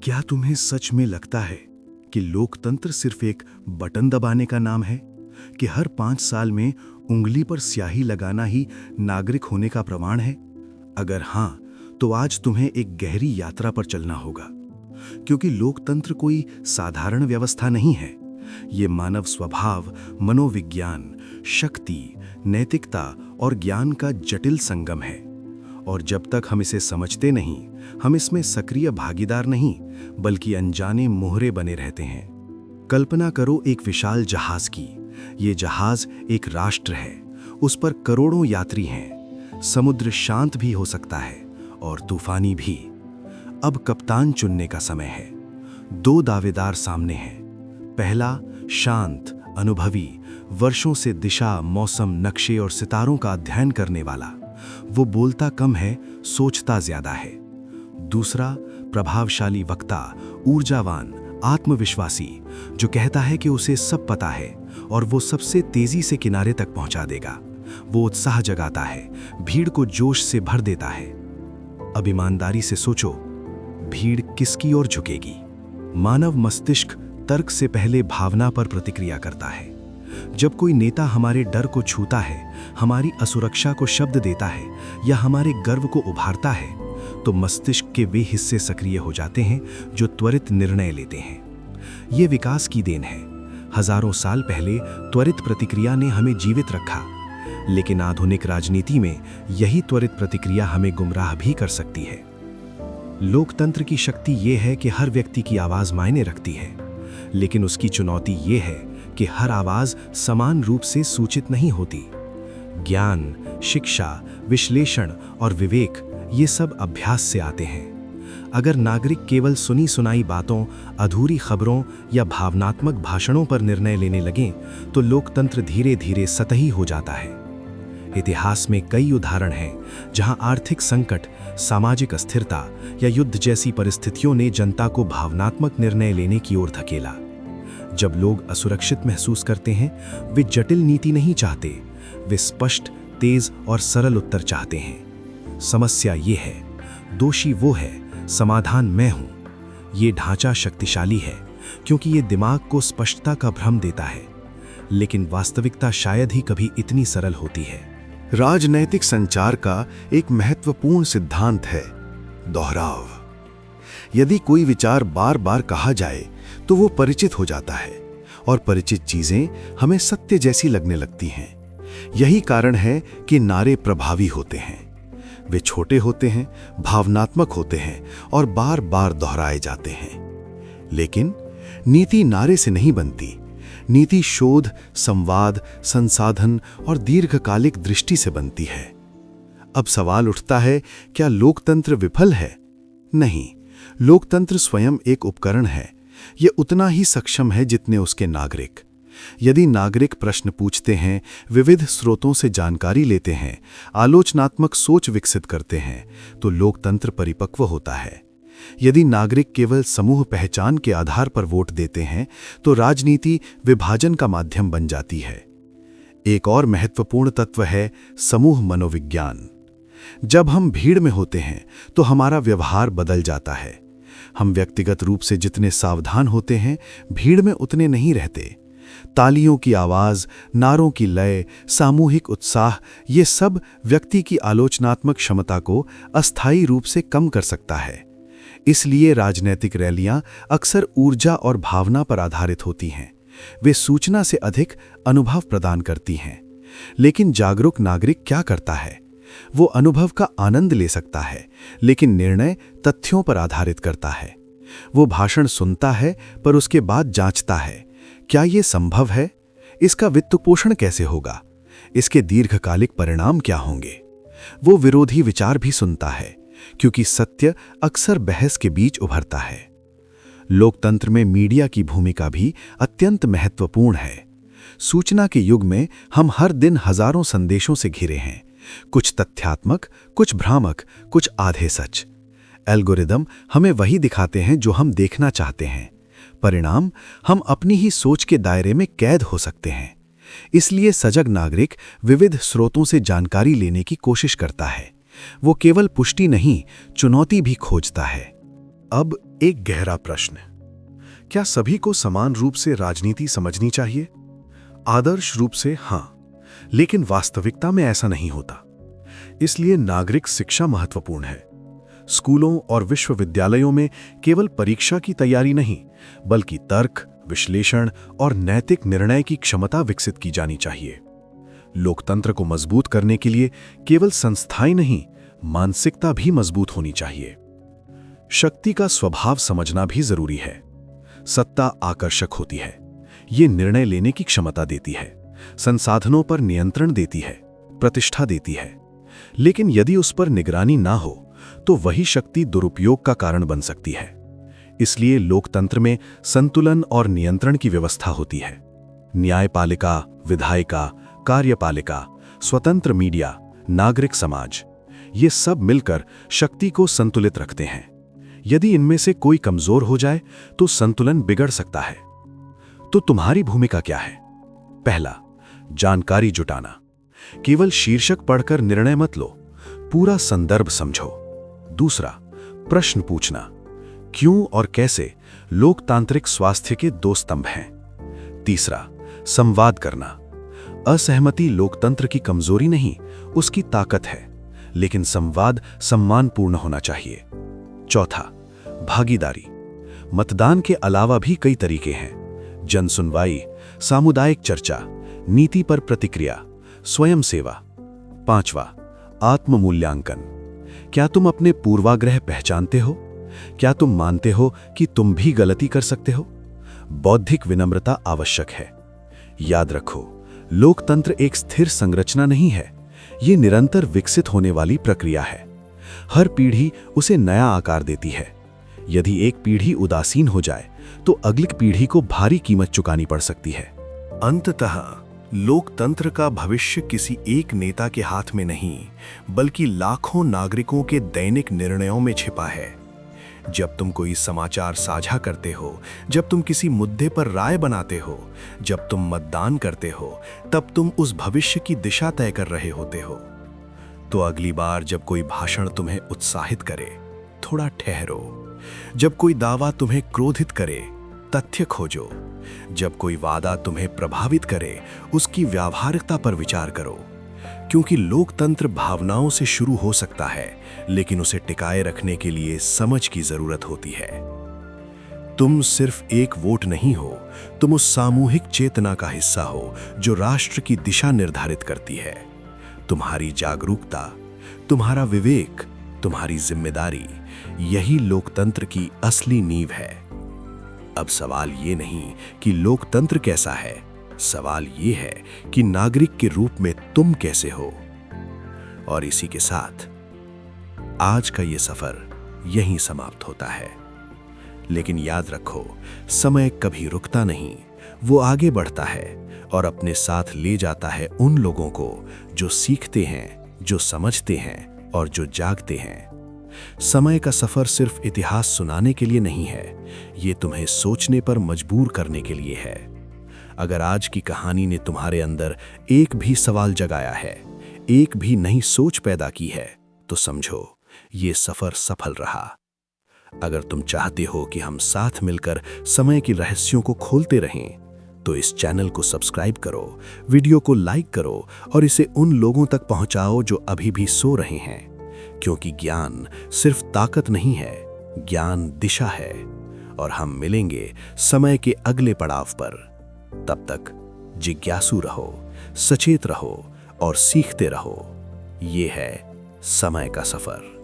क्या तुम्हें सच में लगता है कि लोकतंत्र सिर्फ एक बटन दबाने का नाम है, कि हर 5 साल में उंगली पर स्याही लगाना ही नागरिक होने का प्रमाण है? अगर हां, तो आज तुम्हें एक गहरी यात्रा पर चलना होगा, क्योंकि लोकतंत्र कोई साधारण व्यवस्था नहीं है। ये मानव स्वभाव, मनोविज्ञान, शक्ति, नैतिकता और ज्ञान का जटिल संगम है। और जब तक हम इसे समझते नहीं, हम इसमें सक्रिय भागीदार नहीं, बल्कि अनजाने मोहरे बने रहते हैं। कल्पना करो एक विशाल जहाज की। ये जहाज एक राष्ट्र है, उस पर करोड़ों यात्री हैं। समुद्र शांत भी हो सकता है और तूफानी भी। अब कप्तान चुनने का समय है। 2 दावेदार सामने हैं। पहला, शांत, अनुभवी, वर्षों से दिशा, मौसम, नक्शे और सितारों का अध्ययन करने वाला। वो बोलता कम है, सोचता ज्यादा है। दूसरा, प्रभावशाली वक्ता, ऊर्जावान, आत्मविश्वासी, जो कहता है कि उसे सब पता है और वो सबसे तेजी से किनारे तक पहुंचा देगा। वो उत्साह जगाता है, भीड़ को जोश से भर देता है। अब ईमानदारी से सोचो, भीड़ किसकी ओर झुकेगी? मानव मस्तिष्क तर्क से पहले भावना पर प्रतिक्रिया करता है। जब कोई नेता हमारे डर को छूता है, हमारी असुरक्षा को शब्द देता है या हमारे गर्व को उभारता है, तो मस्तिष्क के वे हिस्से सक्रिय हो जाते हैं जो त्वरित निर्णय लेते हैं। ये विकास की देन है। हजारों साल पहले त्वरित प्रतिक्रिया ने हमें जीवित रखा, लेकिन आधुनिक राजनीति में यही त्वरित प्रतिक्रिया हमें गुमराह भी कर सकती है। लोकतंत्र की शक्ति ये है कि हर व्यक्ति की आवाज मायने रखती है, लेकिन उसकी चुनौती ये है कि हर आवाज समान रूप से सूचित नहीं होती। ज्ञान, शिक्षा, विश्लेषण और विवेक, ये सब अभ्यास से आते हैं। अगर नागरिक केवल सुनी सुनाई बातों, अधूरी खबरों या भावनात्मक भाषणों पर निर्णय लेने लगें, तो लोकतंत्र धीरे धीरे सतही हो जाता है। इतिहास में कई उदाहरण हैं जहां आर्थिक संकट, सामाजिक अस्थिरता या युद्ध जैसी परिस्थितियों ने जनता को भावनात्मक निर्णय लेने की ओर धकेला। जब लोग असुरक्षित महसूस करते हैं, वे जटिल नीति नहीं चाहते, वे स्पष्ट, तेज और सरल उत्तर चाहते हैं। समस्या ये है, दोषी वो है, समाधान मैं हूं। ये ढांचा शक्तिशाली है क्योंकि ये दिमाग को स्पष्टता का भ्रम देता है, लेकिन वास्तविकता शायद ही कभी इतनी सरल होती है। राजनैतिक संचार का एक महत्वपूर्ण सिद्धांत है दोहराव। यदि कोई विचार बार बार कहा जाए तो वो परिचित हो जाता है और परिचित चीजें हमें सत्य जैसी लगने लगती हैं। यही कारण है कि नारे प्रभावी होते हैं। वे छोटे होते हैं, भावनात्मक होते हैं और बार बार दोहराए जाते हैं। लेकिन नीति नारे से नहीं बनती। नीति शोध, संवाद, संसाधन और दीर्घकालिक दृष्टि से बनती है। अब सवाल उठता है, क्या लोकतंत्र विफल है? नहीं, लोकतंत्र स्वयं एक उपकरण है। यह उतना ही सक्षम है जितने उसके नागरिक। यदि नागरिक प्रश्न पूछते हैं, विविध स्रोतों से जानकारी लेते हैं, आलोचनात्मक सोच विकसित करते हैं, तो लोकतंत्र परिपक्व होता है। यदि नागरिक केवल समूह पहचान के आधार पर वोट देते हैं, तो राजनीति विभाजन का माध्यम बन जाती है। एक और महत्वपूर्ण तत्व है समूह मनोविज्ञान। जब हम भीड़ में होते हैं, तो हमारा व्यवहार बदल जाता है। हम व्यक्तिगत रूप से जितने सावधान होते हैं, भीड़ में उतने नहीं रहते। तालियों की आवाज, नारों की लय, सामूहिक उत्साह, ये सब व्यक्ति की आलोचनात्मक क्षमता को अस्थायी रूप से कम कर सकता है। इसलिए राजनीतिक रैलियां अक्सर ऊर्जा और भावना पर आधारित होती हैं। वे सूचना से अधिक अनुभव प्रदान करती हैं। लेकिन जागरूक नागरिक क्या करता है? वो अनुभव का आनंद ले सकता है, लेकिन निर्णय तथ्यों पर आधारित करता है। वो भाषण सुनता है, पर उसके बाद जांचता है, क्या ये संभव है? इसका वित्तपोषण कैसे होगा? इसके दीर्घकालिक परिणाम क्या होंगे? वो विरोधी विचार भी सुनता है, क्योंकि सत्य अक्सर बहस के बीच उभरता है। लोकतंत्र में मीडिया की भूमिका भी अत्यंत महत्वपूर्ण है। सूचना के युग में हम हर दिन हजारों संदेशों से घिरे हैं, कुछ तथ्यात्मक, कुछ भ्रामक, कुछ आधे सच। एल्गोरिदम हमें वही दिखाते हैं जो हम देखना चाहते हैं। परिणाम, हम अपनी ही सोच के दायरे में कैद हो सकते हैं। इसलिए सजग नागरिक विविध स्रोतों से जानकारी लेने की कोशिश करता है। वो केवल पुष्टि नहीं, चुनौती भी खोजता है। अब एक गहरा प्रश्न, क्या सभी को समान रूप से राजनीति समझनी चाहिए? आदर्श रूप से हां, लेकिन वास्तविकता में ऐसा नहीं होता। इसलिए नागरिक शिक्षा महत्वपूर्ण है। स्कूलों और विश्वविद्यालयों में केवल परीक्षा की तैयारी नहीं, बल्कि तर्क, विश्लेषण और नैतिक निर्णय की क्षमता विकसित की जानी चाहिए। लोकतंत्र को मजबूत करने के लिए केवल संस्थाएं नहीं, मानसिकता भी मजबूत होनी चाहिए। शक्ति का स्वभाव समझना भी जरूरी है। सत्ता आकर्षक होती है, ये निर्णय लेने की क्षमता देती है, संसाधनों पर नियंत्रण देती है, प्रतिष्ठा देती है। लेकिन यदि उस पर निगरानी ना हो तो वही शक्ति दुरुपयोग का कारण बन सकती है। इसलिए लोकतंत्र में संतुलन और नियंत्रण की व्यवस्था होती है। न्यायपालिका, विधायिका, कार्यपालिका, स्वतंत्र मीडिया, नागरिक समाज, ये सब मिलकर शक्ति को संतुलित रखते हैं। यदि इनमें से कोई कमजोर हो जाए तो संतुलन बिगड़ सकता है। तो तुम्हारी भूमिका क्या है? पहला, जानकारी जुटाना। केवल शीर्षक पढ़कर निर्णय मत लो, पूरा संदर्भ समझो। दूसरा, प्रश्न पूछना। क्यों और कैसे लोकतांत्रिक स्वास्थ्य के दो स्तंभ हैं। तीसरा, संवाद करना। असहमति लोकतंत्र की कमजोरी नहीं, उसकी ताकत है, लेकिन संवाद सम्मानपूर्ण होना चाहिए। चौथा, भागीदारी। मतदान के अलावा भी कई तरीके हैं। जनसुनवाई, सामुदायिक चर्चा, नीति पर प्रतिक्रिया, स्वयं सेवा। पांचवा, आत्म-मूल्यांकन। क्या तुम अपने पूर्वाग्रह पहचानते हो? क्या तुम मानते हो कि तुम भी गलती कर सकते हो? बौद्धिक विनम्रता आवश्यक है। याद रखो, लोकतंत्र एक स्थिर संरचना नहीं है, ये निरंतर विकसित होने वाली प्रक्रिया है। हर पीढ़ी उसे नया आकार देती है। यदि एक पीढ़ी उदासीन हो जाए तो अगली पीढ़ी को भारी कीमत चुकानी पड़ सकती है। अंततः लोकतंत्र का भविष्य किसी एक नेता के हाथ में नहीं, बल्कि लाखों नागरिकों के दैनिक निर्णयों में छिपा है। जब तुम कोई समाचार साझा करते हो, जब तुम किसी मुद्दे पर राय बनाते हो, जब तुम मतदान करते हो, तब तुम उस भविष्य की दिशा तय कर रहे होते हो। तो अगली बार जब कोई भाषण तुम्हें उत्साहित करे, थोड़ा ठहरो। जब कोई दावा तुम्हें क्रोधित करे, तथ्य खोजो। जब कोई वादा तुम्हें प्रभावित करे, उसकी व्यावहारिकता पर विचार करो। क्योंकि लोकतंत्र भावनाओं से शुरू हो सकता है, लेकिन उसे टिकाए रखने के लिए समझ की जरूरत होती है। तुम सिर्फ एक वोट नहीं हो, तुम उस सामूहिक चेतना का हिस्सा हो जो राष्ट्र की दिशा निर्धारित करती है। तुम्हारी जागरूकता, तुम्हारा विवेक, तुम्हारी जिम्मेदारी, यही लोकतंत्र की असली नींव है। अब सवाल ये नहीं कि लोकतंत्र कैसा है, सवाल ये है कि नागरिक के रूप में तुम कैसे हो। और इसी के साथ आज का ये सफर यहीं समाप्त होता है। लेकिन याद रखो, समय कभी रुकता नहीं, वो आगे बढ़ता है और अपने साथ ले जाता है उन लोगों को जो सीखते हैं, जो समझते हैं और जो जागते हैं। समय का सफर सिर्फ इतिहास सुनाने के लिए नहीं है, ये तुम्हें सोचने पर मजबूर करने के लिए है। अगर आज की कहानी ने तुम्हारे अंदर एक भी सवाल जगाया है, एक भी नई सोच पैदा की है, तो समझो ये सफर सफल रहा। अगर तुम चाहते हो कि हम साथ मिलकर समय के रहस्यों को खोलते रहें, तो इस चैनल को सब्सक्राइब करो, वीडियो को लाइक करो और इसे उन लोगों तक पहुंचाओ जो अभी भी सो रहे हैं। क्योंकि ज्ञान सिर्फ ताकत नहीं है, ज्ञान दिशा है। और हम मिलेंगे समय के अगले पड़ाव पर। तब तक जिज्ञासु रहो, सचेत रहो और सीखते रहो। ये है समय का सफर।